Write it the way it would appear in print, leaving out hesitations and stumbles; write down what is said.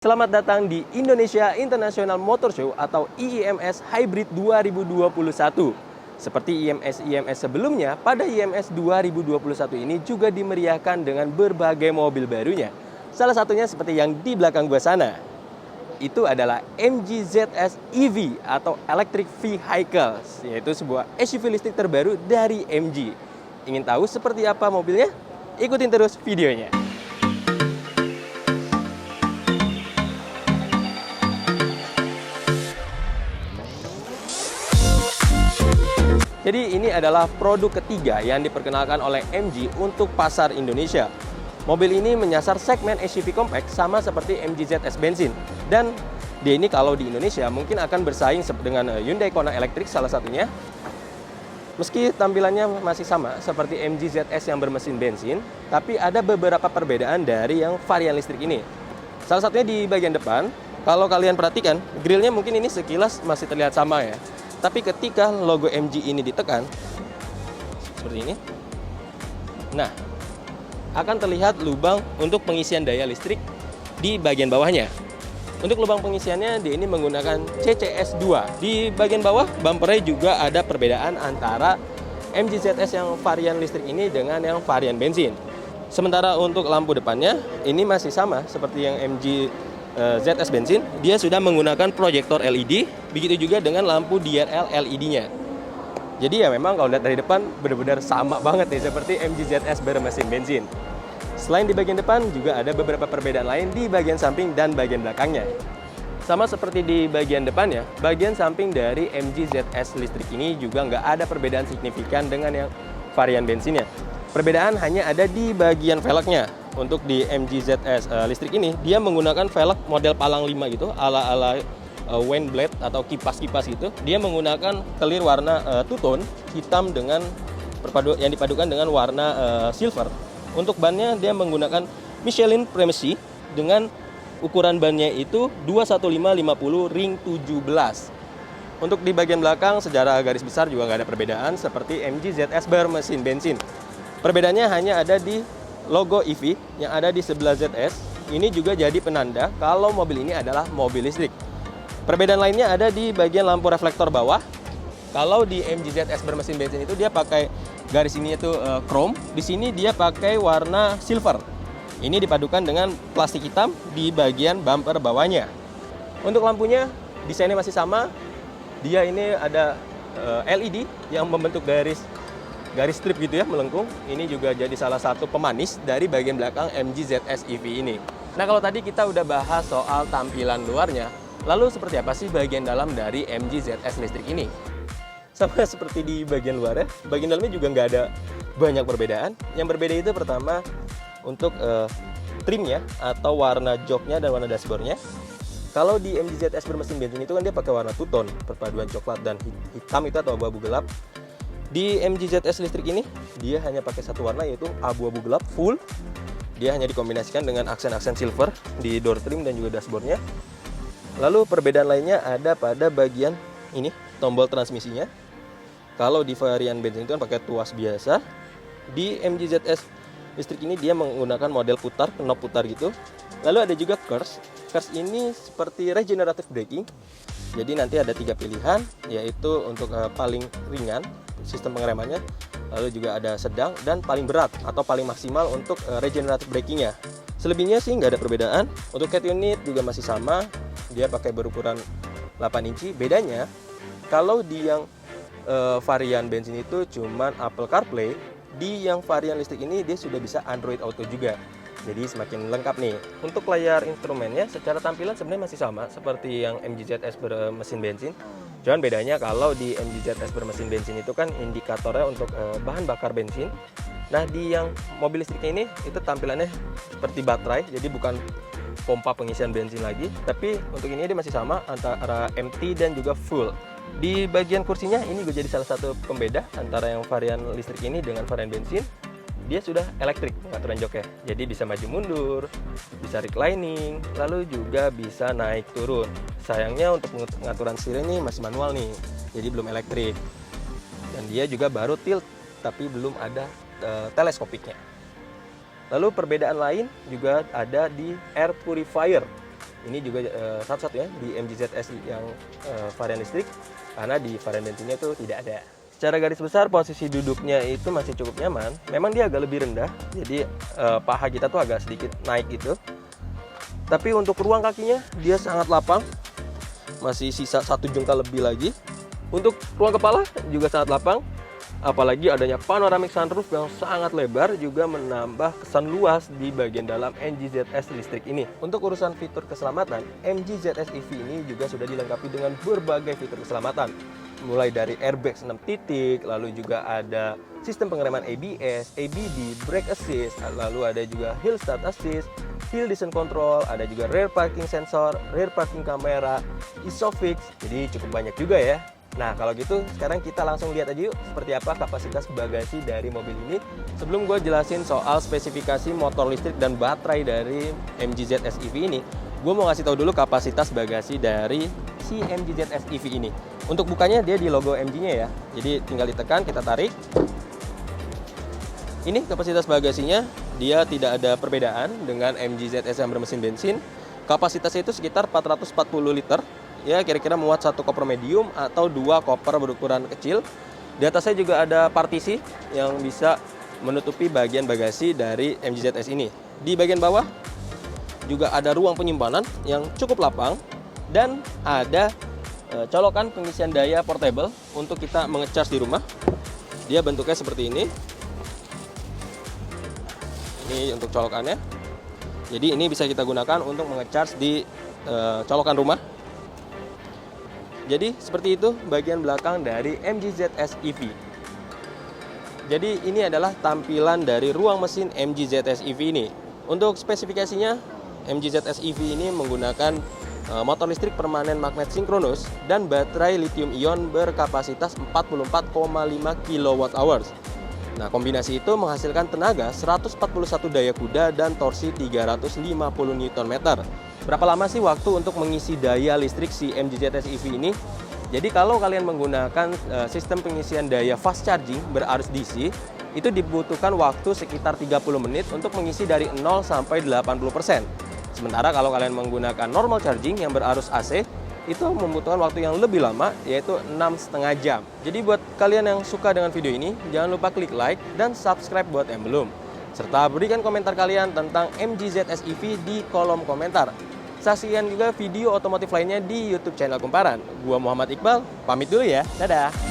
Selamat datang di Indonesia International Motor Show atau IIMS Hybrid 2021. Seperti IMS-IMS sebelumnya, pada IMS 2021 ini juga dimeriahkan dengan berbagai mobil barunya. Salah satunya seperti yang di belakang gua sana. Itu adalah MG ZS EV atau Electric Vehicles, yaitu sebuah SUV listrik terbaru dari MG. Ingin tahu seperti apa mobilnya? Ikutin terus videonya. Jadi ini adalah produk ketiga yang diperkenalkan oleh MG untuk pasar Indonesia. Mobil ini menyasar segmen SUV compact sama seperti MG ZS bensin. Dan dia ini kalau di Indonesia mungkin akan bersaing dengan Hyundai Kona Electric salah satunya. Meski tampilannya masih sama seperti MG ZS yang bermesin bensin, tapi ada beberapa perbedaan dari yang varian listrik ini. Salah satunya di bagian depan, kalau kalian perhatikan, grillnya mungkin ini sekilas masih terlihat sama ya. Tapi ketika logo MG ini ditekan, seperti ini, nah, akan terlihat lubang untuk pengisian daya listrik di bagian bawahnya. Untuk lubang pengisiannya, dia ini menggunakan CCS2. Di bagian bawah, bumpernya juga ada perbedaan antara MG ZS yang varian listrik ini dengan yang varian bensin. Sementara untuk lampu depannya, ini masih sama seperti yang MG ZS bensin, dia sudah menggunakan proyektor LED, begitu juga dengan lampu DRL LED-nya. Jadi ya memang kalau lihat dari depan benar-benar sama banget nih seperti MG ZS bermesin bensin. Selain di bagian depan juga ada beberapa perbedaan lain di bagian samping dan bagian belakangnya. Sama seperti di bagian depannya, bagian samping dari MG ZS listrik ini juga nggak ada perbedaan signifikan dengan yang varian bensinnya. Perbedaan hanya ada di bagian velgnya. Untuk di MG ZS listrik ini, dia menggunakan velg model palang 5 gitu, ala-ala wind blade atau kipas-kipas gitu. Dia menggunakan kelir warna two-tone, hitam dengan yang dipadukan dengan warna silver. Untuk bannya dia menggunakan Michelin Primacy dengan ukuran bannya itu 21550 ring 17. Untuk di bagian belakang secara garis besar juga nggak ada perbedaan seperti MG ZS bermesin bensin. Perbedaannya hanya ada di logo EV yang ada di sebelah ZS. Ini juga jadi penanda kalau mobil ini adalah mobil listrik. Perbedaan lainnya ada di bagian lampu reflektor bawah. Kalau di MG ZS bermesin bensin itu dia pakai garis ini itu chrome. Di sini dia pakai warna silver. Ini dipadukan dengan plastik hitam di bagian bumper bawahnya. Untuk lampunya desainnya masih sama. Dia ini ada LED yang membentuk garis strip gitu ya, melengkung. Ini juga jadi salah satu pemanis dari bagian belakang MG ZS EV ini. Nah, kalau tadi kita udah bahas soal tampilan luarnya, lalu seperti apa sih bagian dalam dari MG ZS listrik ini? Sama seperti di bagian luarnya, bagian dalamnya juga nggak ada banyak perbedaan. Yang berbeda itu pertama untuk trimnya atau warna joknya dan warna dashboardnya. Kalau di MG ZS bermesin bensin itu kan dia pakai warna two-tone, perpaduan coklat dan hitam itu atau abu-abu gelap. Di MG ZS listrik ini, dia hanya pakai satu warna yaitu abu-abu gelap full. Dia hanya dikombinasikan dengan aksen-aksen silver di door trim dan juga dashboardnya. Lalu perbedaan lainnya ada pada bagian ini, tombol transmisinya. Kalau di varian bensin itu kan pakai tuas biasa. Di MG ZS listrik ini dia menggunakan model putar, knob putar gitu. Lalu ada juga KERS. KERS ini seperti regenerative braking. Jadi nanti ada 3 pilihan, yaitu untuk paling ringan sistem pengeremannya, lalu juga ada sedang dan paling berat atau paling maksimal untuk regenerative brakingnya. Selebihnya sih nggak ada perbedaan. Untuk head unit juga masih sama, dia pakai berukuran 8 inci. Bedanya kalau di yang varian bensin itu cuman Apple CarPlay, di yang varian listrik ini dia sudah bisa Android Auto juga. Jadi semakin lengkap nih. Untuk layar instrumennya secara tampilan sebenarnya masih sama seperti yang MG ZS bermesin bensin. Cuman bedanya kalau di MG ZS bermesin bensin itu kan indikatornya untuk bahan bakar bensin. Nah, di yang mobil listriknya ini itu tampilannya seperti baterai, jadi bukan pompa pengisian bensin lagi. Tapi untuk ini dia masih sama antara empty dan juga full. Di bagian kursinya ini juga jadi salah satu pembeda antara yang varian listrik ini dengan varian bensin. Dia sudah elektrik pengaturan joknya, jadi bisa maju mundur, bisa reclining, lalu juga bisa naik turun. Sayangnya untuk pengaturan setir ini masih manual nih, jadi belum elektrik. Dan dia juga baru tilt, tapi belum ada teleskopiknya. Lalu perbedaan lain juga ada di air purifier. Ini juga satu-satunya di MG ZS yang varian listrik, karena di varian bensinnya itu tidak ada. Secara garis besar posisi duduknya itu masih cukup nyaman. Memang dia agak lebih rendah, jadi paha kita tuh agak sedikit naik gitu. Tapi untuk ruang kakinya dia sangat lapang, masih sisa 1 jengkal lebih lagi. Untuk ruang kepala juga sangat lapang, apalagi adanya panoramic sunroof yang sangat lebar juga menambah kesan luas di bagian dalam MG ZS listrik ini. Untuk urusan fitur keselamatan, MG ZS EV ini juga sudah dilengkapi dengan berbagai fitur keselamatan. Mulai dari airbag 6 titik, lalu juga ada sistem pengereman ABS, ABD, brake assist, lalu ada juga hill start assist, hill descent control, ada juga rear parking sensor, rear parking camera, ISOFIX, jadi cukup banyak juga ya. Nah kalau gitu sekarang kita langsung lihat aja yuk seperti apa kapasitas bagasi dari mobil ini. Sebelum gue jelasin soal spesifikasi motor listrik dan baterai dari MG ZS EV ini, gue mau ngasih tahu dulu kapasitas bagasi dari si MG ZS EV ini. Untuk bukanya dia di logo MG-nya ya, jadi tinggal ditekan, kita tarik. Ini kapasitas bagasinya, dia tidak ada perbedaan dengan MG ZS yang bermesin bensin. Kapasitasnya itu sekitar 440 liter. Ya kira-kira muat 1 koper medium atau 2 koper berukuran kecil. Di atasnya juga ada partisi yang bisa menutupi bagian bagasi dari MG ZS ini. Di bagian bawah juga ada ruang penyimpanan yang cukup lapang dan ada colokan pengisian daya portable untuk kita mengecas di rumah. Dia bentuknya seperti ini. Ini untuk colokannya. Jadi ini bisa kita gunakan untuk mengecas di colokan rumah. Jadi seperti itu bagian belakang dari MG ZS EV. Jadi ini adalah tampilan dari ruang mesin MG ZS EV ini. Untuk spesifikasinya, MG ZS EV ini menggunakan motor listrik permanen magnet sinkronus dan baterai lithium ion berkapasitas 44,5 kWh. Nah, kombinasi itu menghasilkan tenaga 141 daya kuda dan torsi 350 Nm. Berapa lama sih waktu untuk mengisi daya listrik si MG ZS EV ini? Jadi kalau kalian menggunakan sistem pengisian daya fast charging berarus DC, itu dibutuhkan waktu sekitar 30 menit untuk mengisi dari 0 sampai 80%. Sementara kalau kalian menggunakan normal charging yang berarus AC, itu membutuhkan waktu yang lebih lama, yaitu 6,5 jam. Jadi buat kalian yang suka dengan video ini, jangan lupa klik like dan subscribe buat yang belum. Serta berikan komentar kalian tentang MG ZS EV di kolom komentar. Saksikan juga video otomotif lainnya di YouTube channel Kumparan. Gua Muhammad Iqbal, pamit dulu ya. Dadah!